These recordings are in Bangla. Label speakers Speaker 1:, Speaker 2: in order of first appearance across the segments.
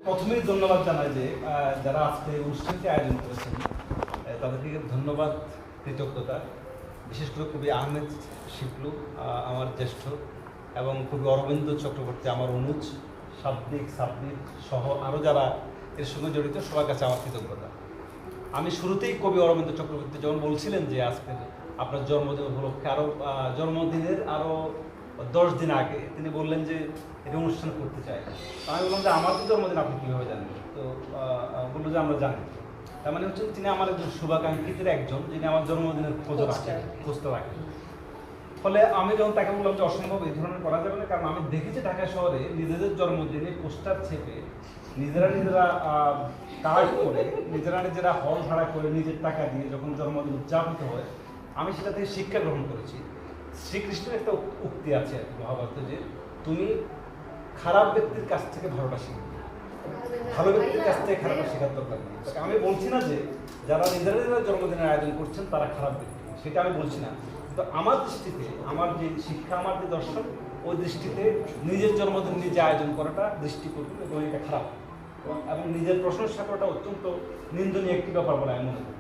Speaker 1: প্রথমেই ধন্যবাদ জানাই যে যারা আজকে অনুষ্ঠানটি আয়োজন করেছেন তাদেরকে ধন্যবাদ, কৃতজ্ঞতা। বিশেষ করে কবি আহমেদ শিবলু আমার জ্যেষ্ঠ এবং কবি অরবিন্দ চক্রবর্তী আমার অনুজ, শাব্দিক সাব্বির সহ আরও যারা এর সঙ্গে জড়িত সবার কাছে আমার কৃতজ্ঞতা। আমি শুরুতেই কবি অরবিন্দ চক্রবর্তী যখন বলছিলেন যে আজকে আপনার জন্মদিন উপলক্ষে জন্মদিনের আরও 10 দিন আগে তিনি বললেন যে এটা অনুষ্ঠান করতে চাই। আমি বললাম যে আমার তো জন্মদিন আপনি কীভাবে জানেন? তো বললো যে আমরা জানি। তার মানে হচ্ছে তিনি আমার একজন শুভাকাঙ্ক্ষীদের একজন, যিনি আমার জন্মদিনের খোঁজটা রাখেন। ফলে আমি যখন তাকে বললাম যে অসম্ভব, এই ধরনের করা যাবে না, কারণ আমি দেখেছি ঢাকা শহরে নিজেদের জন্মদিনে পোস্টার ছেপে নিজেরা কাজ করে নিজেরা হল ভাড়া করে নিজের টাকা দিয়ে যখন জন্মদিন উদযাপিত হয়, আমি সেটা থেকে শিক্ষা গ্রহণ করেছি। শ্রীকৃষ্ণের একটা উক্তি আছে আর কি মহাভারতে, যে তুমি খারাপ ব্যক্তির কাছ থেকে ভালোটা শিখবে, ভালো ব্যক্তির কাছ থেকে খারাপটা শেখার দরকার নেই। আমি বলছি না যে যারা নিজেরা জন্মদিনের আয়োজন করছেন তারা খারাপ ব্যক্তি, সেটা আমি বলছি না। তো আমার দৃষ্টিতে, আমার যে শিক্ষা, আমার যে দর্শন, ওই দৃষ্টিতে নিজের জন্মদিন নিজে আয়োজন করাটা দৃষ্টিকটু এবং এটা খারাপ, এবং নিজের প্রশংসা করাটা অত্যন্ত নিন্দনীয় একটি ব্যাপার বলে আমি মনে করি।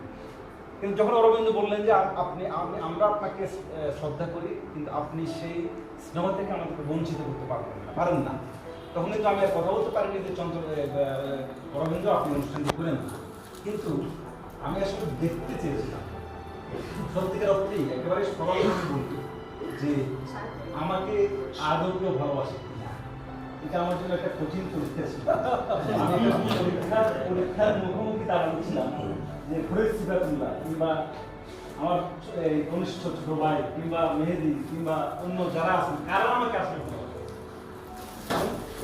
Speaker 1: কিন্তু যখন অরবিন্দ বললেন যে আমরা আপনাকে শ্রদ্ধা করি, কিন্তু আপনি সেই স্নেহ থেকে আমাদেরকে বঞ্চিত করতে পারেন না, তখন কিন্তু আমি আর কথা বলতে পারিনি যে অরবিন্দ আপনি অনুষ্ঠানটি করেন না। কিন্তু আমি আসলে দেখতে চেয়েছিলাম সত্যিকার অর্থেই একেবারে সবাই বলতে যে আমাকে আদৌ কেউ ভালোবাসে কিনা। এটা আমার জন্য একটা কঠিন পরীক্ষা ছিল। পরীক্ষার মুখোমুখি দাঁড়াচ্ছিলাম যে ফরিদ সিফাতুল্লাহ কিংবা আমার কনিষ্ঠ ছোট ভাই কিংবা মেহেদি কিংবা অন্য যারা আছেন, কারণ আমাকে আসলে ভালোবাসে।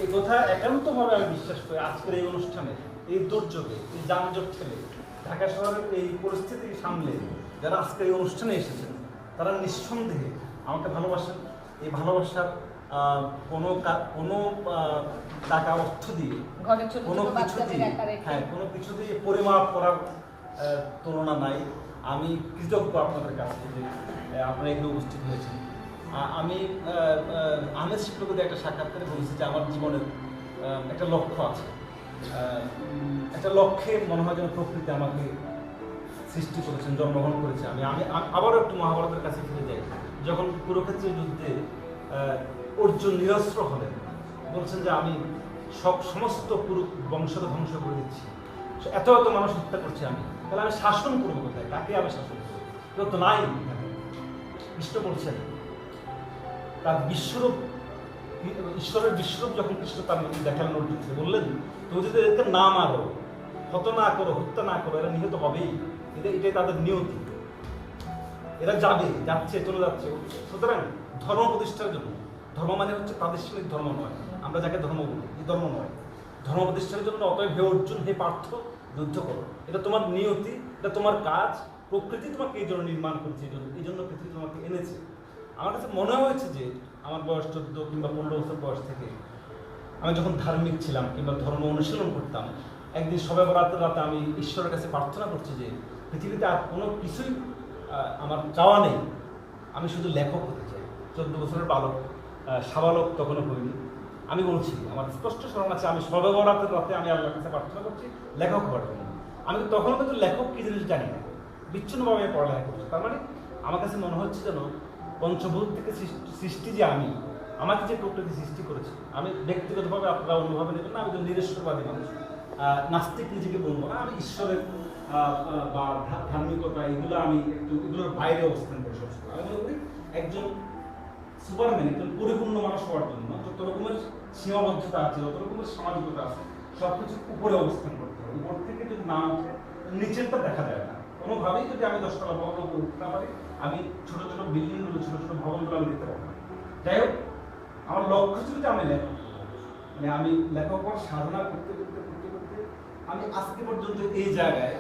Speaker 1: এই কথা একান্তভাবে আমি বিশ্বাস করি। আজকের এই অনুষ্ঠানে, এই দুর্যোগে, এই যানজট ঠেলে ঢাকা শহরের এই পরিস্থিতি সামলে যারা আজকের এই অনুষ্ঠানে এসেছেন, তারা নিঃসন্দেহে আমাকে ভালোবাসেন। এই ভালোবাসার কোনো টাকা অর্থ দিয়ে, কোনো কিছু দিয়ে পরিমাপ করার তুলনা নাই। আমি কৃতজ্ঞ আপনাদের কাছে যে আপনারা এখানে উপস্থিত হয়েছেন। আমি আহমেদ শিবলুকে একটা সাক্ষাৎকারে বলেছি যে আমার জীবনের একটা লক্ষ্য আছে, একটা লক্ষ্যে মনে হয় যেন প্রকৃতি আমাকে সৃষ্টি করেছেন, জন্মগ্রহণ করেছে। আমি আবারও একটু মহাভারতের কাছে ফিরে যাই। যখন কুরুক্ষেত্রের যুদ্ধে অর্জুন নিরস্ত্র হলেন, বলছেন যে আমি সমস্ত পুরো বংশকে ধ্বংস করে দিচ্ছি, এত মানুষ হত্যা করছি আমি, তাহলে আমি শাসন করবো কোথায়? কাকে আমি শাসন করবো? কেউ তো নাই। কৃষ্ণ বলছেন তার বিশ্বরূপ, ঈশ্বরের বিশ্বরূপ যখন কৃষ্ণ তার দেখালেন অর্জুনকে, বললেন তুমি যদি এদেরকে না মারো, হত্যা না করো, এরা নিহত হবেই, এটাই তাদের নিয়তি, এরা যাচ্ছে চলে যাচ্ছে। সুতরাং ধর্ম প্রতিষ্ঠার জন্য, ধর্ম মানে হচ্ছে প্রাদেশিক ধর্ম নয়, আমরা যাকে ধর্ম বলি, এই ধর্ম নয়, ধর্ম প্রতিষ্ঠার জন্য অতএব হে অর্জুন, হে পার্থ, যুদ্ধ করো। এটা তোমার নিয়তি, এটা তোমার কাজ। প্রকৃতি তোমাকে এই জন্য নির্মাণ করেছে, এই জন্য পৃথিবী তোমাকে এনেছে। আমার কাছে মনে হয়েছে যে আমার বয়স 14 কিংবা 15 বছর বয়স থেকে আমি যখন ধার্মিক ছিলাম কিংবা ধর্ম অনুশীলন করতাম, একদিন সবে বরাতের রাতে আমি ঈশ্বরের কাছে প্রার্থনা করছি যে পৃথিবীতে আর কোনো কিছুই আমার চাওয়া নেই, আমি শুধু লেখক হতে চাই। 14 বছরের বালক, সাবালক তখনও হইনি। আমি বলছি, আমার স্পষ্ট স্মরণ আছে, আমি সবে বরাতের রাতে আমি আল্লাহর কাছে প্রার্থনা করছি লেখক হওয়ার জন্য। আমি তখনও কিন্তু লেখক কি জিনিস জানি না, বিচ্ছিন্নভাবে পড়ালেখা করছি। তার মানে আমার কাছে মনে হচ্ছে যেন পঞ্চভূত থেকে সৃষ্টি যে আমাকে যে প্রকৃতি সৃষ্টি করেছে, আমি ব্যক্তিগতভাবে, আপনারা অন্যভাবে নেবেন না, আমি তো নিরেশ্বরবাদী মানুষ, নাস্তিক নিজেকে বলবো না, আমি ঈশ্বরের বা ধার্মিকতা এগুলোর বাইরে অবস্থান করে সবসময়। আমি মনে করি একজন সুপারম্যান, একজন পরিপূর্ণ মানুষ হওয়ার জন্য যত রকমের সীমাবদ্ধতা আছে, যত রকমের সামাজিকতা আছে, সবকিছু উপরে অবস্থান করতে হবে। উপর থেকে যদি না উঠে নিচেরটা দেখা যায় না। কোনোভাবেই যদি আমি 10তলা ভবন উপরে উঠতে না পারি, আমি ছোট ছোট বিল্ডিংগুলো, ছোট ছোট ভবনগুলো আমি দেখতে পাবো না। যাই হোক, আমার লক্ষ্য ছিল যে আমি লেখক, মানে আমি লেখক হওয়ার সাধনা করতে আমি আজকে পর্যন্ত এই জায়গায়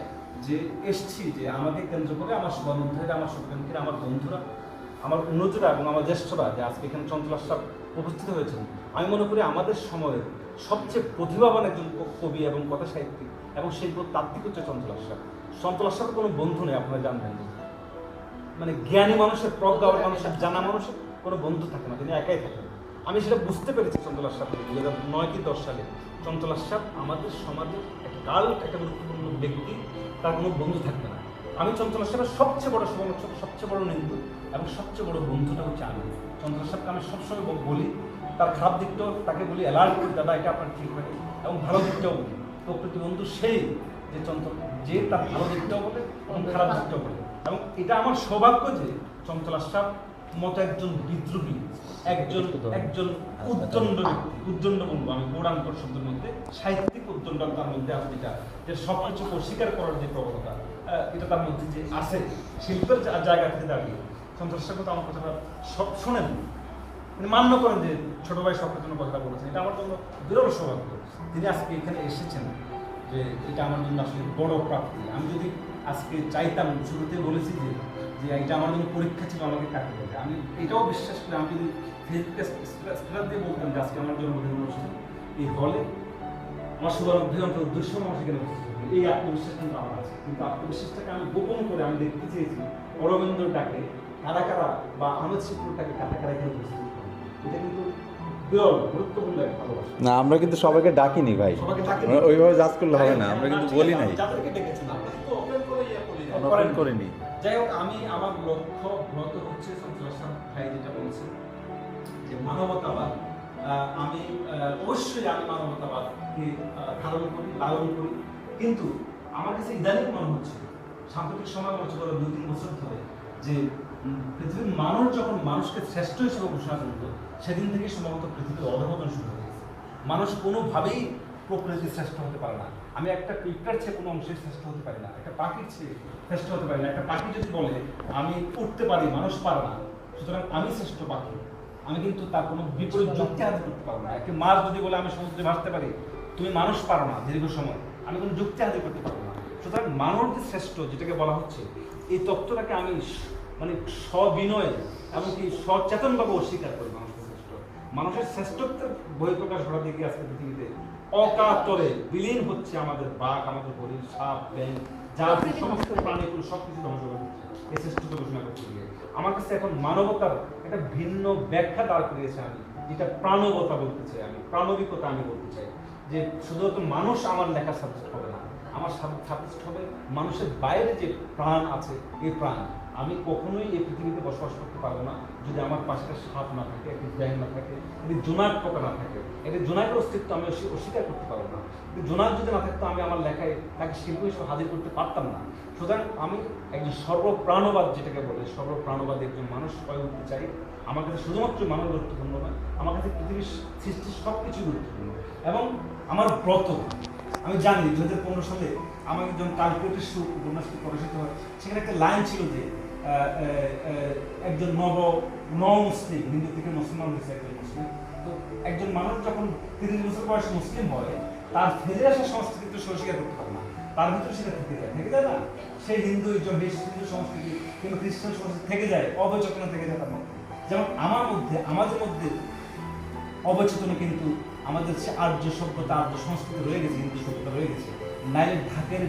Speaker 1: যে এসছি, যে আমাকে কেন্দ্র করে আমার শুভানুধ্যায়ীরা, আমার শুভাকাঙ্ক্ষীরা, আমার বন্ধুরা, আমার অনুজরা এবং আমার জ্যেষ্ঠরা যে আজকে এখানে চঞ্চল আশরাফ উপস্থিত হয়েছেন, আমি মনে করি আমাদের সময়ের সবচেয়ে প্রতিভাবান একজন কবি এবং কথা সাহিত্যিক এবং শিল্প তাত্ত্বিক হচ্ছে চঞ্চল আশরাফ। চঞ্চল আশরাফের কোনো বন্ধু নেই, আপনারা জানবেন। মানে জ্ঞানী মানুষের, প্রজ্ঞার মানুষের, জানা মানুষের কোনো বন্ধু থাকে না, তিনি একাই থাকেন। আমি সেটা বুঝতে পেরেছি চঞ্চল আশরাফ 2009 কি 10 সালে। চঞ্চল আশরাফ আমাদের সমাজের একটা গুরুত্বপূর্ণ ব্যক্তি, তার কোনো বন্ধু থাকবে না। আমি চঞ্চল আশরাফের সবচেয়ে বড় সমালোচক, সবচেয়ে বড় নিন্দু এবং সবচেয়ে বড় বন্ধুটা হচ্ছে আমি। চঞ্চল আশরাফকে আমি সবসময় বলি, তার খারাপ দিকটাও তাকে বলি, অ্যালার্ট করি, দাদা এটা আপনার ঠিক হয়, এবং ভালো দিকটাও বলি। প্রকৃতি বন্ধু সেই যে তার ভালো দিকটাও বলে এবং খারাপ দিকটাও বলে। এবং এটা আমার সৌভাগ্য যে চঞ্চল আশরাফ মতো একজন বিদ্রোহী, একজন উদ্দণ্ড ব্যক্তি, উদ্দণ্ড বলবো আমি পৌরাণিক শব্দের মধ্যে, সাহিত্যিক উদ্দণ্ড তার মধ্যে আছে, যে সব কিছুকে অস্বীকার করার যে প্রবণতা এটা তার মধ্যে যে আছে, শিল্পের জায়গা থেকে দাঁড়িয়ে চঞ্চল আশরাফ তো আমার কথাটা সব শোনেন, মান্য করেন যে ছোট ভাই সবার জন্য কথাটা বলেছেন। এটা আমার জন্য বিরল সৌভাগ্য। তিনি আজকে এখানে এসেছেন, যে এটা আমার জন্য আসলে বড় প্রাপ্তি। আমি যদি আজকে চাইতাম, শুরুতে বলেছি যে এটা আমার জন্য পরীক্ষা ছিল, আমাকে কাকে বলে, আমি এটাও বিশ্বাস করি। আমি যদি ফেসবুকে স্ট্যাটাস দিয়ে বলতাম যে আজকে আমার জন্মদিন অনুষ্ঠান এই হলে, আমার শুভারম্ভে উদ্দেশ্য আমার সেখানে এই আত্মবিশ্বাস কিন্তু আমার আছে। কিন্তু আত্মবিশ্বাসটাকে আমি গোপন করে আমি দেখতে চেয়েছি অরবিন্দর ডাকে কারা কারা বা আনন্দ শিল্পটাকে কারা কারা এখানে উপস্থিত। এটা কিন্তু গুরুত্বপূর্ণ একটা ভালোবাসা।
Speaker 2: না, আমরা কিন্তু সবাইকে ডাকিনি ভাই, ওইভাবে জাজ করলে হবে না, আমরা কিন্তু বলি নাই,
Speaker 1: যাদেরকে ডেকেছেন আমরা কিন্তু ওপেন
Speaker 2: করিনি।
Speaker 1: যাই হোক, আমি আমার লক্ষ্য ব্রত হচ্ছে চঞ্চল আশরাফ ভাই যেটা বলছেন যে মানবতাবাদ। আমি অবশ্যই আমি মানবতাবাদকে ধারণ করি, লালন করি, কিন্তু আমার কাছে ইদানিং মনে হচ্ছে, সাম্প্রতিক সময় মনে হচ্ছে 2-3 বছর ধরে, যে পৃথিবীর মানুষ যখন মানুষকে শ্রেষ্ঠ হিসেবে ঘোষণা করলো, সেদিন থেকে সম্ভবত পৃথিবীর অধঃপতন শুরু হয়ে গেছে। মানুষ কোনোভাবেই প্রকৃতির শ্রেষ্ঠ হতে পারে না। আমি একটা পিঁপড়ার চেয়ে কোনো অংশে শ্রেষ্ঠ হতে পারি না, একটা পাখির চেয়ে শ্রেষ্ঠ হতে পারি না। একটা পাখি যদি বলে আমি উঠতে পারি, মানুষ পারে না, সুতরাং আমি শ্রেষ্ঠ পাখি, আমি কিন্তু তার কোনো বিপরীত যুক্তি হাতে করতে পারবো না। একটা মাছ যদি বলে আমি সমুদ্রে ভাসতে পারি, তুমি মানুষ পারো না দীর্ঘ সময়, আমি কোনো যুক্তি হাতে করতে পারবো না। সুতরাং মানব যে শ্রেষ্ঠ যেটাকে বলা হচ্ছে, এই তত্ত্বটাকে আমি মানে সবিনয়ে এমনকি সচেতনভাবে অস্বীকার করি। মানুষের শ্রেষ্ঠত্বের বহিঃপ্রকাশ ঘটাতে গিয়ে আজকে পৃথিবীতে অকাতরে বিলীন হচ্ছে আমাদের বাঘ, আমাদের হরিণ, সাপ, ব্যাঙ, যা সমস্ত প্রাণীগুলো সবকিছু ধ্বংস করে দিচ্ছে এই শ্রেষ্ঠত্ব ঘোষণা করতে গিয়ে। আমার কাছে এখন মানবতার একটা ভিন্ন ব্যাখ্যা দাঁড় করিয়েছে, আমি যেটা প্রাণবতা বলতে চাই, আমি প্রাণবিকতা আমি বলতে চাই, যে শুধুমাত্র মানুষ আমার লেখা সাবজেক্ট হবে না, আমার সাবজেক্ট হবে মানুষের বাইরে যে প্রাণ আছে, এই প্রাণ। আমি কখনোই এই পৃথিবীতে বসবাস করতে পারবো না যদি আমার পাশে সাপ না থাকে, একটি ব্যাঙ না থাকে, একটি জোনাক পোকা না থাকে। একটি জোনাকের অস্তিত্ব আমি অস্বীকার করতে পারবো না। জোনাক যদি না থাকতো, আমি আমার লেখায় তাকে শিল্প হিসেবে হাজির করতে পারতাম না। সুতরাং আমি একজন সর্বপ্রাণবাদ, যেটাকে বলে সর্বপ্রাণবাদী একজন মানুষ হয়ে উঠতে চাই। আমার কাছে শুধুমাত্র মানব গুরুত্বপূর্ণ নয়, আমার কাছে পৃথিবীর সৃষ্টির সব কিছু গুরুত্বপূর্ণ। এবং আমার ব্রত, আমি জানি 2015 সালে আমাকে যখন ক্যালকুলেটর উপন্যাসটি প্রকাশিত হয়, সেখানে একটা লাইন ছিল যে একজন মুসলিম, হিন্দু থেকে মুসলমান হয়েছে একজন মুসলিম, তো একজন মানুষ যখন 30 বছর বয়সে মুসলিম হয়, তার ফেলে আসা সংস্কৃতি তো স্বীকার করতে পারে না, তার ভিতরে সেটা থেকে যায় না। সেই হিন্দু সংস্কৃতি কিংবা খ্রিস্টান সংস্কৃতি থেকে যায়, অবচেতনে থেকে যায় তার মধ্যে। যেমন আমাদের মধ্যে অবচেতনে কিন্তু আমাদের সে আর্য সভ্যতা, আর্য সংস্কৃতি রয়ে গেছে, হিন্দু সভ্যতা রয়ে গেছে। নাইলের ঢাকের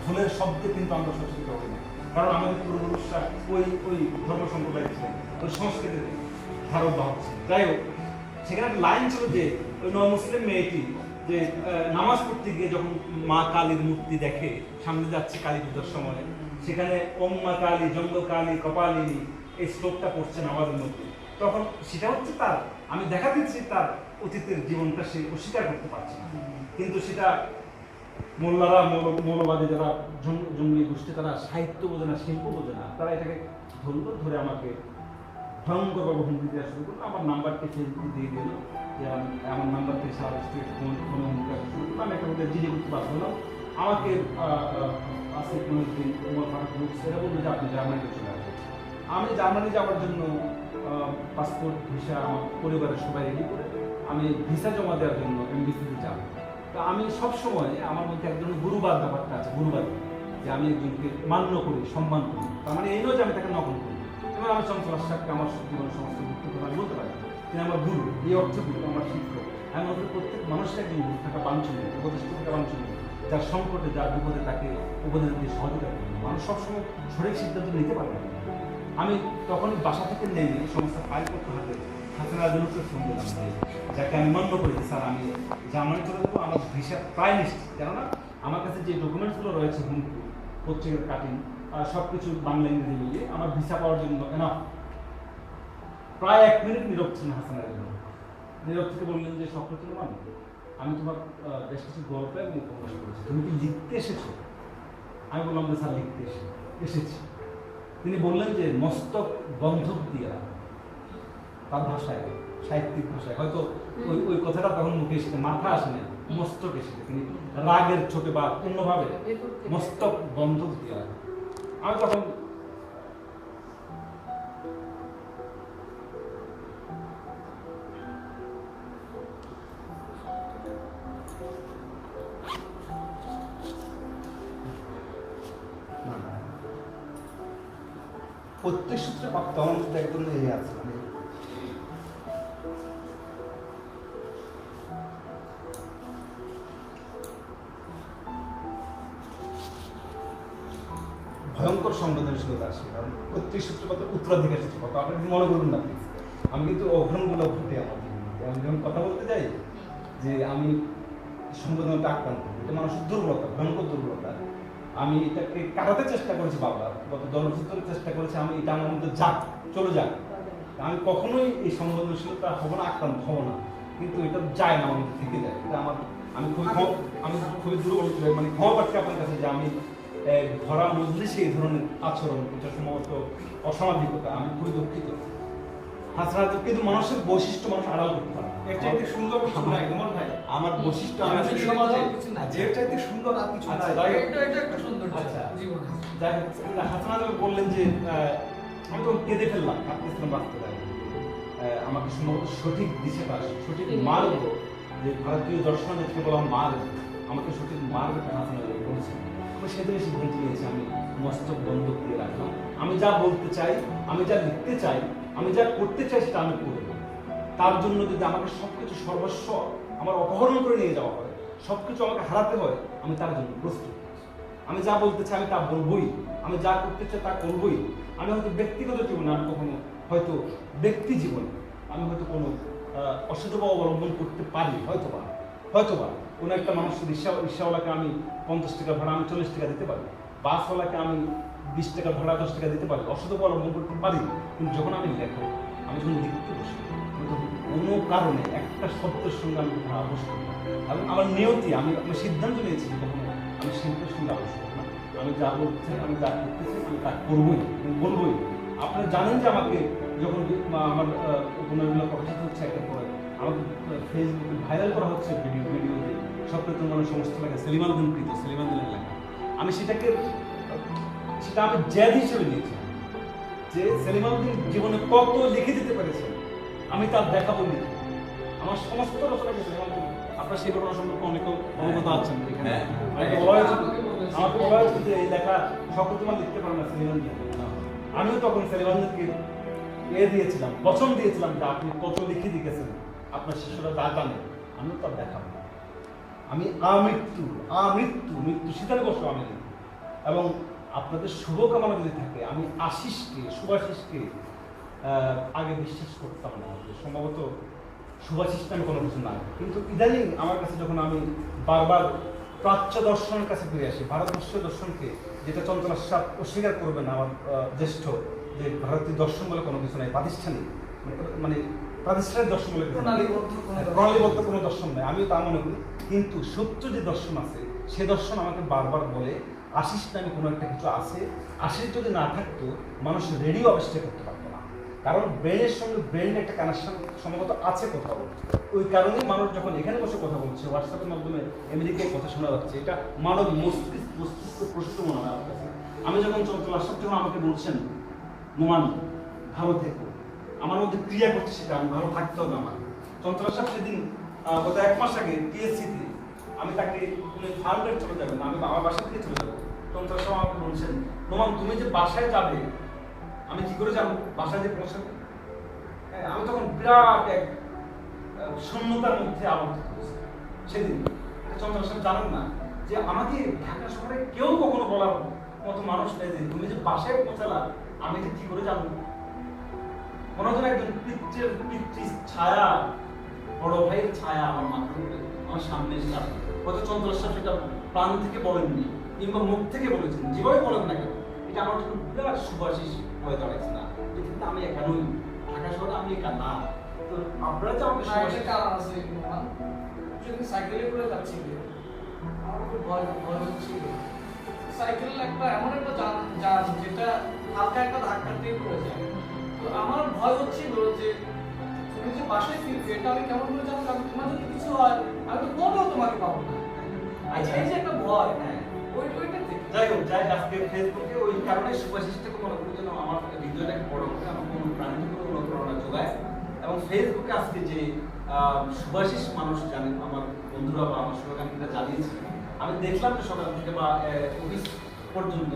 Speaker 1: ঢোলের শব্দে কিন্তু আমরা সচেতন হই না, কারণ আমাদের পূর্বপুরুষরা ওই ধর্ম সম্প্রদায় ছিলেন, ওই সংস্কৃতির ধারক বাহক ছিলেন। যাই হোক, সেখানে একটা লাইন ছিল যে ওই মুসলিম মেয়েটি যে নামাজ পড়তে গিয়ে যখন মা কালীর মূর্তি দেখে, সামনে যাচ্ছে কালী পূজার সময়, সেখানে ওম মা কালী, জঙ্গ কালী, কপালিনী, এই শ্লোকটা পড়ছে নামাজের মধ্যে, তখন সেটা হচ্ছে তার, আমি দেখা দিচ্ছি তার অতীতের জীবনটা সে অস্বীকার করতে পারছে না। কিন্তু সেটা মোল্লারা, মৌলবাদী যারা জঙ্গলি গোষ্ঠী, তারা সাহিত্য বোঝে না, শিল্প বোঝে না, তারা এটাকে ধরে আমাকে ভয়ঙ্করভাবে হুমকি দেওয়া শুরু করলো। আমার নাম্বারটি ফেসবুকে দিয়ে দিল, যে আমার নাম্বার থেকে সারা স্ট্রিট ফোন হুমকি আসা শুরু করলো। আমি একটা মধ্যে জিজে করতে পারবো না। আমাকে আসিফ মহিউদ্দিন, ওমর ফারুক সেটা বললো যে আপনি জার্মানিতে চলে আসবেন। আমি জার্মানি যাওয়ার জন্য পাসপোর্ট, ভিসা, আমার পরিবারের সবাই রেডি করে আমি ভিসা জমা দেওয়ার জন্য এমবিসিতে যাব। তো আমি সবসময় আমার মধ্যে একজন গুরুবাদ ব্যাপারটা আছে, গুরুবাদ, যে আমি একজনকে মান্য করি, সম্মান করি। তার মানে এই নয় যে আমি তাকে নকল করি। এবং আমি চঞ্চল আশরাফকে আমার জীবনের সমস্ত গুরুত্ব আমি বলতে পারি, তিনি আমার গুরু, এই অর্থ গুরু, আমার শিক্ষক। আমি ওদের প্রত্যেক মানুষের একজন গুরু থাকা বাঞ্ছনীয়, উপদেষ্টা থাকা বাঞ্ছনীয়, যার সংকটে, যার বিপদে তাকে উপদেশ দিয়ে সহযোগিতা করি। মানুষ সবসময় সঠিক সিদ্ধান্ত নিতে পারে না। আমি তখনই বাসা থেকে নেমে সমস্ত ফাইলপত্র হাতে হাসান রাজনুকে ফোন দিলাম যে যাকে আমি মান্য করি স্যার আমি জার্মানি চলে যাবো, আমার ভিসা প্রায় নিশ্চিত, কেননা আমার কাছে যে ডকুমেন্টসগুলো রয়েছে পত্রিকার কাটিং সব কিছু বাংলা ইংরেজি মিলিয়ে আমার ভিসা পাওয়ার জন্য প্রায় 1 মিনিট নীরব ছিলেন হাসান রাজনু। নীরব থেকে বললেন যে সক্রেতির মানে আমি তোমার বেশ কিছু গল্প এবং উপন্যাস করেছি, তুমি কি লিখতে এসেছো? আমি বললাম যে স্যার লিখতে এসেছি। তিনি বললেন যে মস্তক বন্ধক দিয়া, তার ভাষায় সাহিত্যিক ভাষায় হয়তো ওই কথাটা তখন মুখে এসেছে, মাথা আসে না, মস্তক এসেছে, তিনি রাগের ছোটে বা অন্যভাবে মস্তক বন্ধক দিয়া। আমি তখন প্রত্যেক সূত্রে প্রাপ্ত আমার মধ্যে একদম এই আছে, মানে ভয়ঙ্কর সংবেদনশীলতা আসে, কারণ প্রত্যেক সূত্রপাত উত্তরাধিকার সূত্রপাত। আপনি মনে করুন না প্লিজ, আমি কিন্তু অঘ্রাণগুলো ঘটে আমার জীবনে। আমি যখন কথা বলতে যাই যে আমি সংবেদনতা আক্রান্ত, এটা মানুষের দুর্বলতা, ভয়ঙ্কর দুর্বলতা। আমি এটাকে কাটাতে চেষ্টা করেছি বারবার, গত 10 বছর ধরে চেষ্টা করেছি আমি এটা আমার মধ্যে চলে যাক। আমি কখনোই এই সংবেদনশীলতা হবো না, আক্রান্ত হবো না, কিন্তু এটা যায় না, আমার মধ্যে থেকে যায়। এটা আমি খুবই দুর্বল, মানে ক্ষমা পাচ্ছি আপনার কাছে যে আমি ধরা মজলিসে এই ধরনের আচরণ, এটা সম্ভবত অসামাজিকতা, আমি খুবই দুঃখিত। হাসরাত কিন্তু মানুষের বৈশিষ্ট্য মানুষ আড়াল করতে পারে। এর চাইতে সুন্দর কিছু নাই তোমার ভাই, আমার বৈশিষ্ট্য আমি সমাজে এর চাইতে সুন্দর আর কিছু নাই। এটা একটা সুন্দর জীবন। যাই হোক, হাসনাত বললেন যে আমি তো কেঁদে ফেললাম, কাঁদতেছিলাম বাঁচতে পারি। আমাকে সম্ভবত সঠিক দিশাটা, সঠিক মার্গ, যে ভারতীয় দর্শনের থেকে বলা মার্গ, আমাকে সঠিক মার্গটা হাসনাত বলছেন। আমি সেদিনই সিদ্ধান্ত নিয়েছি আমি মস্তক বন্ধক দিয়ে রাখলাম। আমি যা বলতে চাই, আমি যা লিখতে চাই, আমি যা করতে চাই সেটা আমি করব। তার জন্য যদি আমাকে সবকিছু সর্বস্ব আমার অপহরণ করে নিয়ে যাওয়া হয়, সবকিছু আমাকে হারাতে হয়, আমি তার জন্য প্রস্তুত। আমি যা বলতে চাই আমি তা বলবই, আমি যা করতে চাই তা করবই। আমি হয়তো ব্যক্তিগত জীবনে, আমি কখনো হয়তো ব্যক্তি জীবনে আমি হয়তো কোনো অসততা অবলম্বন করতে পারি, হয়তোবা কোনো একটা মানুষের রিক্সাওয়ালাকে আমি 50 টাকা ভাড়া আমি 40 টাকা দিতে পারি, বাসওয়ালাকে আমি 20 টাকা ভাড়া 10 টাকা দিতে পারি, অসততা অবলম্বন করতে পারি। কিন্তু যখন আমি লেখক, আমি যখন লিখতে বসি, কোনো কারণে একটা শব্দের সঙ্গে আমি আপোষ করি না। এবং আমার নিয়তি, আমি সিদ্ধান্ত নিয়েছি যে কখনো আমি শিল্পের সঙ্গে আপোষ করি না। আমি যা বলতে, আমি যা করতেছি, আমি তা করবই, বলবই। আপনারা জানেন যে আমাকে যখন আমার উপন্যাসগুলো প্রকাশিত হচ্ছে, একটা পরে আমাকে ফেসবুকে ভাইরাল করা হচ্ছে ভিডিওতে সপ্তাহ মানে সমস্ত লেখা সেলিমান কৃত, সেলিমান লেখা। আমি সেটা আমি জ্যাদ হিসেবে নিয়েছি যে সেলিমান জীবনে কত লিখে দিতে পেরেছে, আমি তার দেখাবো নি। আমার সমস্ত রচনাকে সেলিমান, আপনার সেই ঘটনা সম্পর্কে অনেক অবগত আছেন। আমাকে বলা হয়েছে যে এই লেখা সকল তোমার লিখতে পারে না সেলিমান। আমিও তখন সেলিমানকে দিয়েছিলাম, বচন দিয়েছিলাম যে আপনি কত লিখে দিয়েছেন, আপনার শিশুরা তা জানে, আমিও তার দেখাবো। আমি মৃত্যু শীতল বসো আমি। এবং আপনাদের শুভকামনা যদি থাকে, আমি শুভাশিসকে আগে বিশ্বাস করতাম না, সম্ভবত শুভাশিস নামে কোনো কিছু নাই। কিন্তু ইদানিং আমার কাছে যখন আমি বারবার প্রাচ্য দর্শনের কাছে ফিরে আসি, ভারতবর্ষীয় দর্শনকে, যেটা চঞ্চলা সাপ অস্বীকার করবে না আমার জ্যেষ্ঠ, যে ভারতীয় দর্শন বলে কোনো কিছু নাই, প্রাতিষ্ঠানিক দর্শন বলে প্রণালীবদ্ধ কোনো দর্শন নেই, আমিও তা মনে করি। কিন্তু সত্য যে দর্শন আছে, সে দর্শন আমাকে বারবার বলে আশিস নামে কোনো একটা কিছু আছে, আশিস যদি না থাকতো মানুষ রেডিও আবিষ্কার করতে পারতো না। কারণ ব্রেনের সঙ্গে ব্রেনের একটা কানেকশন সম্ভবত আছে কোথাও। ওই কারণেই মানুষ যখন এখানে বসে কথা বলছে, হোয়াটসঅ্যাপের মাধ্যমে আমেরিকায় কথা শোনা যাচ্ছে, এটা মানব মস্তিষ্ক প্রসূত মনে হয় আমার কাছে। আমি যখন চঞ্চলা সাপ যখন আমাকে বলছেন নোমান ভালো থেকো, আমার মধ্যে ক্রিয়া করছে সেটা আমি ভালো থাকতে হবে আমার। চঞ্চলা সাপ সেদিন গত 1 মাস আগে পিএসসিতে আমি তাকে ফার্মের চলে যাবেন, আমি আমার বাসা থেকে চলে যাবো। চঞ্চলা সাপ আমাকে বলছেন, নোমান তুমি যে বাসায় যাবে, আমি কি করে যাবো বাসায় যে পৌঁছাবো? আমি তখন বিরাট এক শূন্যতার মধ্যে আবদ্ধ হয়েছি সেদিন। চঞ্চলা সাপ জানেন না যে আমাকে ঢাকা শহরে কেউ কখনো বলার মতো মানুষ নেই যে তুমি যে বাসায় পৌঁছালা, আমি যে কি করে যাবো। মনে হয় একজন পিতৃ ছায়া, বড় ভাইয়ের ছায়া আমার মাথার উপরে আমার সামনে এসে আসে। হয়তো চঞ্চল সাহেব সেটা প্রাণ থেকে বলেননি কিংবা মুখ থেকে বলেছেন, যেভাবে বলেন না কেন, এটা আমার জন্য বিরাট সুভাষিস হয়ে দাঁড়াইছে না। পৃথিবীতে আমি একাই, ঢাকা শহরে আমি একা না। তো আপনারা যে আমাকে
Speaker 3: একটা কারণ আছে, যদি সাইকেলে করে যাচ্ছি আমার খুব ভয় হচ্ছিল। সাইকেল একটা এমন একটা যান যেটা হালকা একটা ধাক্কা দিয়ে পড়ে যায়। তো আমার ভয় হচ্ছিল যে তুমি যে বাসায় ফিরবে, এটা আমি কেমন করে জানবো? কারণ তোমার যদি কিছু হয় আমি তো কোনোটাও তোমাকে পাবো না। আচ্ছা, এই যে একটা ভয়, হ্যাঁ, ওইটা থেকে
Speaker 1: যাই হোক, যাই আজকে ফেসবুকে ওই কারণে সুভাষিসটাকে মনে করি যেন আমার ভিডিওটাকে বড় করে আমার কোনো প্রাণীকে কোনো অনুপ্রেরণা যোগায়। এবং ফেসবুকে আজকে যে সুভাষিস মানুষ জানেন, আমার বন্ধুরা বা আমার শুভাকাঙ্ক্ষীরা জানিয়েছে, আমি দেখলাম যে সকাল থেকে বা অফিস পর্যন্ত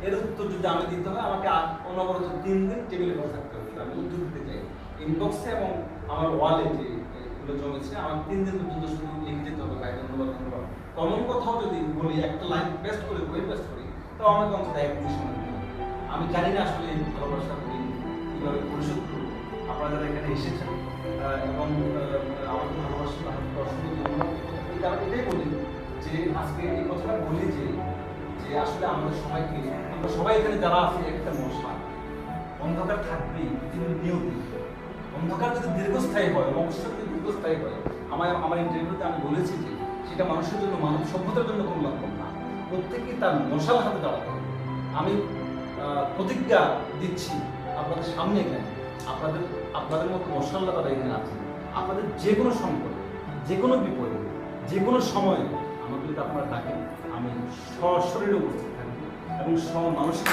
Speaker 1: এর উত্তর যদি আমি দিতে হয় আমাকে অনবরত 3 দিন টেবিলে বসে থাকতে হবে। আমি উত্তর দিতে চাই ইনবক্সে এবং আমার ওয়ালে যে এগুলো জমেছে, আমার 3 দিন পর্যন্ত শুধু লিখে যেতে হবে ভাই ধন্যবাদ ধন্যবাদ। কমন কথাও যদি বলি, একটা লাইন পেস্ট করে বই পেস্ট করি, তো আমাকে অন্তত 1 মিনিট সময় দিতে হবে। আমি জানি না আসলে ভালোবাসা করি কীভাবে পরিশোধ করবো। আপনারা যারা এখানে এসেছেন এবং আমাকে ভালোবাসেন, আমাকে অসংখ্য ধন্যবাদ। কারণ এটাই বলি যে আজকে এই কথাটা বলি যে আসলে আমাদের সবাইকে, আমরা সবাই এখানে যারা আছি একটা মশা, অন্ধকার থাকবেই, পৃথিবীর নিয়তি। অন্ধকার যদি দীর্ঘস্থায়ী হয়, অবশ্যই যদি দীর্ঘস্থায়ী হয়, আমার ইন্টারভিউতে আমি বলেছি যে সেটা মানুষের জন্য, মানব সভ্যতার জন্য কোনো লক্ষণ না। প্রত্যেকেই তার মশাল হাতে দাঁড়াতে হবে। আমি প্রতিজ্ঞা দিচ্ছি আপনাদের সামনে এখানে, আপনাদের মতো মশাল্লা তারা এখানে আছে। আপনাদের যে কোনো সংকট, যে কোনো বিপদে, যে কোনো সময়ে আমাকে যদি আপনারা ডাকেন, আমি সশরীরে উপস্থিত থাকবো এবং মানসিক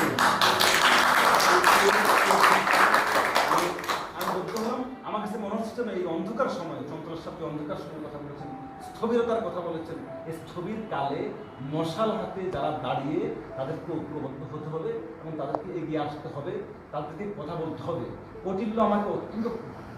Speaker 1: আমি বলতে হলাম, আমার কাছে মনে হচ্ছে না এই অন্ধকার সময়ে, চন্দ্রের সাথে অন্ধকার সময় কথা বলেছেন, স্থবিরতার কথা বলেছেন, এই স্থবির কালে মশাল হাতে যারা দাঁড়িয়ে, তাদেরকে ঐক্যবদ্ধ হতে হবে এবং তাদেরকে এগিয়ে আসতে হবে, তাদেরকে কথা বলতে হবে। কৌটিল্য আমাকে অত্যন্ত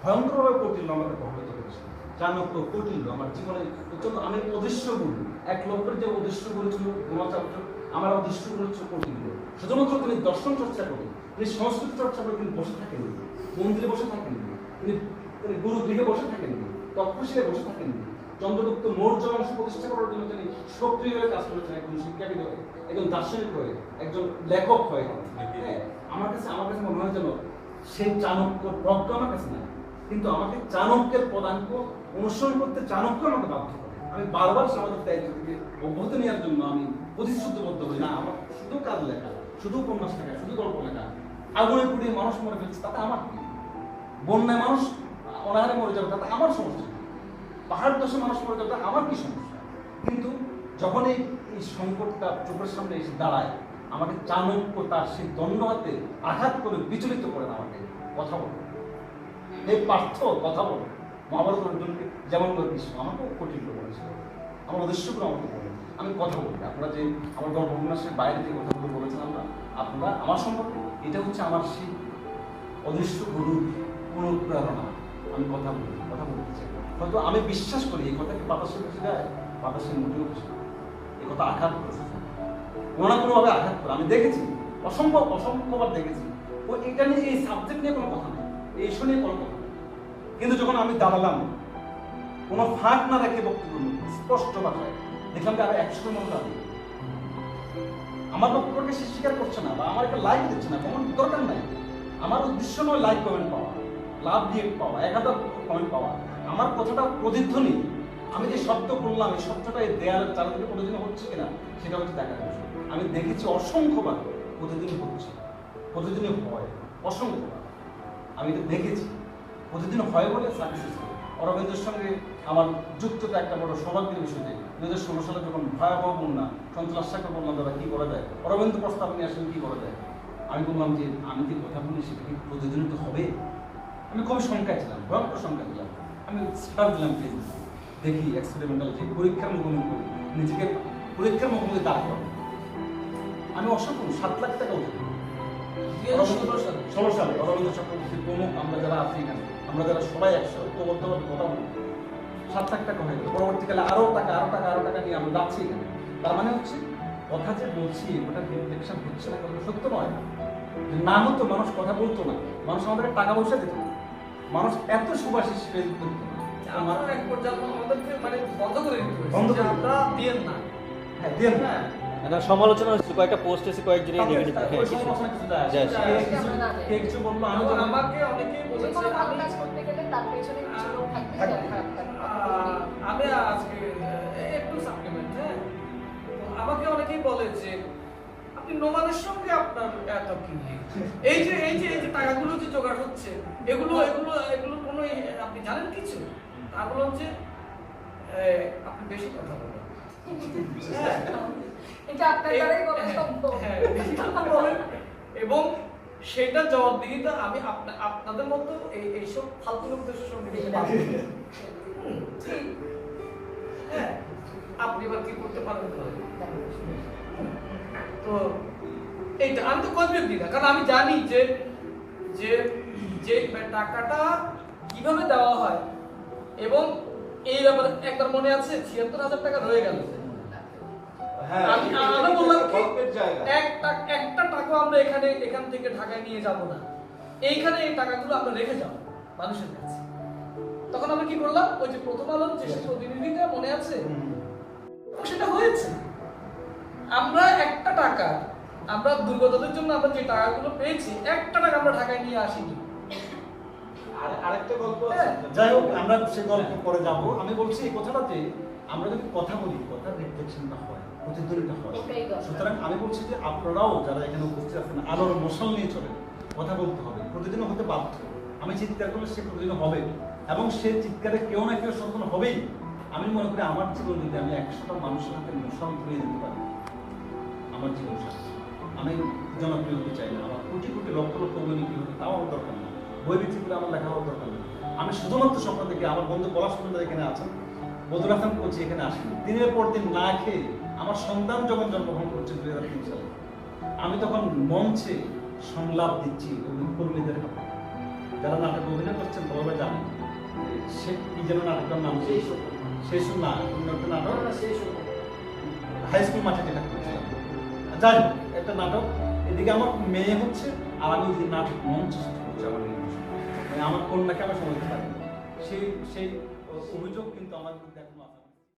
Speaker 1: ভয়ঙ্করভাবে কৌটিল্য আমাকে প্রভাবিত করেছে। চাণক্য, কৌটিল্য আমার জীবনে অত্যন্ত, আমি অদৃশ্যগুলো, এক লোকের যে অদৃশ্যগুলো ছিল গুণাচার্য, আমার অদৃশ্যগুলো হচ্ছে কৌটিল্য। শুধুমাত্র তিনি দর্শন চর্চা করেন, তিনি সংস্কৃত চর্চা করে তিনি বসে থাকেননি, মন্দিরে বসে থাকেননি, তিনি গুরু গৃহে বসে থাকেননি, তক্ষশিলে বসে থাকেননি। চন্দ্রগুপ্ত মৌর্য বংশ প্রতিষ্ঠা করার জন্য তিনি সক্রিয় হয়ে কাজ করেছেন, একজন শিক্ষাবিদ হয়ে, একজন দার্শনিক হয়ে, একজন লেখক হয়ে। আমার কাছে মনে হয় যেন সেই চাণক্য প্রজ্ঞা আমার কাছে নাই, কিন্তু আমাকে চাণক্যের পদাঙ্ক অনুসরণ করতে চাণক্য আমাকে বাধ্য করে। আমি বারবার সামাজিক দায়িত্ব থেকে অব্যাহত নেওয়ার জন্য আমি প্রতিশ্রুতিবদ্ধ হই না। আমার শুধু কাজ লেখা, শুধু উপন্যাস লেখা, শুধু গল্প লেখা, আগুনে পুড়িয়ে মানুষ মরে ফেলছে, তাতে আমার কি? বন্যায় মানুষ অনাহারে মরে যাবে, তাতে আমার সমস্যা। পাহাড় দশে মানুষ মরে যাবে, তাতে আমার কি সমস্যা? কিন্তু যখন এই সংকটটা চোখের সামনে এসে দাঁড়ায়, আমাকে চাণক্য তার সেই দণ্ড হাতে আঘাত করে বিচলিত করেন, আমাকে কথা বলে, এই পার্থ কথা বলে। মহাভারত অর্জুনকে যেমন করে কৃষ্ণ আমাকেও কঠিন করেছিল, আমার উদ্দেশ্যগুলো আমাকে বলে, আমি কথা বলি। আপনারা যে আমার গল্প উপন্যাসের বাইরে যে কথাগুলো বলেছেন আপনারা আমার সম্পর্কে, এটা হচ্ছে আমার সেই অদৃশ্য গুরুর অনুপ্রেরণা। আমি কথা বলতে চাই। হয়তো আমি বিশ্বাস করি এই কথাকে বাতাসে বসে যায়, বাতাসের মোটেও বসে এই কথা আঘাত করেছে, কোনো না কোনোভাবে আঘাত করে। আমি দেখেছি, অসম্ভববার দেখেছি। ও এটা নিয়ে, এই সাবজেক্ট নিয়ে কোনো কথা নেই, এই ইস্যু নিয়ে কোনো কথা নেই। কিন্তু যখন আমি দাঁড়ালাম, কোনো ফাঁক না রেখে বক্তব্য, স্পষ্ট ভাষায় দেখলাম যে আরো 100 জন দাঁড়িয়ে আমার বক্তব্যকে সে স্বীকার করছে না বা আমার একটা লাইক দিচ্ছে না, কোনো দরকার নাই। আমার উদ্দেশ্য নয় লাইক কমেন্ট পাওয়া, লাভ দিয়ে পাওয়া, 1000 কমেন্ট পাওয়া। আমার কথাটা প্রতিধ্বনি, আমি যে শব্দ বললাম, এই শব্দটা এই দেয়ালের চারিদিকে প্রতিদিন হচ্ছে কিনা সেটা হচ্ছে দেখার বিষয়। আমি দেখেছি অসংখ্যবার প্রতিদিন হচ্ছে, প্রতিদিনই হয়, অসংখ্যবার আমি এটা দেখেছি। প্রতিদিন হয় বলে সাকসেস। অরবিন্দের সঙ্গে আমার যুক্ততা একটা বড় সৌভাগ্যের বিষয়। 2016 সালে যখন ভয়াবহ বন্যা, সন্ত্রাসটাকে বললাম দাদা কী করা যায়, অরবিন্দ প্রস্তাব নিয়ে আসলে কী করা যায়। আমি বললাম যে আমি যে কথা বলি সেটা কি প্রতিদিন তো হবে। আমি খুবই শঙ্কায় ছিলাম, ভয়ঙ্কর শঙ্কা ছিলাম। আমি সার্চ দিলাম ফেসবুকে, দেখি এক্সপেরিমেন্টাল যে পরীক্ষার মুখোমুখি করি, নিজেকে পরীক্ষার মুখোমুখি দাঁড় করি। আমি অসংখ্য 7 লাখ টাকা উঠে 16 সালে অরবিন্দ চক্রবর্তী প্রমুখ আমরা যারা আছি এখানে, আমরা যারা সবাই একসাথে ঐক্যবদ্ধভাবে কথা বলি, 7 লাখ টাকা হয়ে গেল। পরবর্তীকালে আরো টাকা নিয়ে আমরা যাচ্ছি এখানে। তার মানে হচ্ছে কথা যে বলছি ওটা রিফ্লেকশন হচ্ছে না, সত্য নয়। না হতো মানুষ কথা বলতো না, মানুষ আমাদেরকে টাকা পয়সা দিত না। মানুষ এত সুবাসিস পেয়ে করতো না।
Speaker 3: আমার এক পর্যায়ে আমাদেরকে মানে বন্ধ করে দিতে হয়েছে
Speaker 1: বন্ধ
Speaker 3: যে
Speaker 1: করে
Speaker 3: আমরা দিয়েন না।
Speaker 1: হ্যাঁ দেন না
Speaker 3: হ্যাঁ
Speaker 4: একটা সমালোচনা হচ্ছে, কয়েকটা পোস্ট এসে কয়েকজনই নেগেটিভ। হ্যাঁ
Speaker 1: ওই
Speaker 4: কিছু
Speaker 1: সমালোচনা কিছুটা আসে।
Speaker 4: যায় আসে।
Speaker 1: কে কিছু বললো আমি
Speaker 3: এবং
Speaker 1: তো
Speaker 3: আমাকে অনেকেই
Speaker 5: যে
Speaker 3: বলেছে
Speaker 5: কোনো ভালো
Speaker 3: আমি
Speaker 5: কাজ করতে গেলে তার পেছনে কিছু লোক থাকবে যারা খারাপ কাজ করবে।
Speaker 3: আমি আজকে একটু সাপ্লিমেন্ট, হ্যাঁ তো আমাকে অনেকেই বলে যে আপনি নোমানের সঙ্গে আপনার এত কি এই যে টাকাগুলো যে জোগাড় হচ্ছে এগুলো কোনো আপনি জানেন কিছু? তা বললাম যে আপনি বেশি কথা বলেন। হ্যাঁ
Speaker 5: এটা আপনার দ্বারাই করা সম্ভব।
Speaker 3: হ্যাঁ, এটা বলেন। এবং সেটা জবাবদিহিতা আমি আপনাদের মতো এইসব ফালতু লোকদের সঙ্গে দিতে পারবো না।
Speaker 5: ঠিক।
Speaker 3: হ্যাঁ আপনি এবার কি করতে পারবেন? তো এইটা আমি তো কনফিউজ দিই না, কারণ আমি জানি যে যে যে টাকাটা কিভাবে দেওয়া হয়। এবং এই ব্যাপারে একবার মনে আছে ৭৬,০০০ টাকা রয়ে গেল।
Speaker 1: হ্যাঁ
Speaker 3: আমরা বললাম কি
Speaker 1: গল্পের জায়গা।
Speaker 3: একটা টাকা আমরা এখান থেকে ঢাকায় নিয়ে যাব না, এইখানে এই টাকাগুলো আমরা রেখে যাব মানুষের কাছে। তখন আমরা কি করলাম, ওই যে প্রথম আলোর যে প্রতিনিধিটা মনে আছে, সেটা হয়েছে। আমরা একটা টাকা, আমরা দুর্গতদের জন্য আমরা যে টাকাগুলো পেয়েছি, একটা টাকা আমরা ঢাকায় নিয়ে আসিনি।
Speaker 1: আরেকটা গল্প আছে।
Speaker 3: হ্যাঁ।
Speaker 1: যাই হোক আমরা সে গল্প পরে যাব। আমি বলছি এই কথাটাতে আমরা যদি কথা বলি, কথার রিফ্লেকশনটা হয়, প্রতিধ্বনিটা হয়।
Speaker 5: এটাই দরকার।
Speaker 1: সুতরাং আমি বলছি যে আপনারাও যারা এখানে উপস্থিত আছেন আলোর মশাল নিয়ে চলেন, কথা বলতে হবে, প্রতিদিনও হতে বাধ্য। আমি চিৎকার করলে সে প্রতিদিন হবে, এবং সে চিৎকারে কেউ না কেউ সন্তান হবেই। আমি মনে করি আমার জীবন যদি আমি 100টা মানুষের হাতে মশাল ধরিয়ে দিতে পারি, আমার জীবন সাথে আমি জনপ্রিয় হতে চাই না। আমার কোটি কোটি লক্ষ লক্ষ বৈনিক হতে তাও আমার দরকার নেই, বই বিক্রি করে আমার লেখা হওয়ার দরকার নেই। আমি শুধুমাত্র স্বপ্ন দেখি। আমার বন্ধু পলাশ মজুমদার এখানে আছেন, বদরুল হাসান কোচি এখানে আসেন, দিনের পর দিন না খেয়ে আমার সন্তান যখন জন্মগ্রহণ করছে 2003 সালে, আমি তখন মঞ্চে সংলাপ দিচ্ছি কর্মীদের হাতে। যারা নাটকে অভিনয় করছেন ভালোভাবে জানেন, সে কি যেন নাটকটার নাম, শেষ না অন্য একটা নাটক, হাই স্কুল মাঠে যেটা করেছিলাম, যাই হোক একটা নাটক। এদিকে আমার মেয়ে হচ্ছে আর আমি ওই নাটক মঞ্চ করছি আমার নিজস্ব। মানে আমার কন্যাকে আমার সময় দিতে পারি, সেই অভিযোগ কিন্তু আমার বিরুদ্ধে এখনো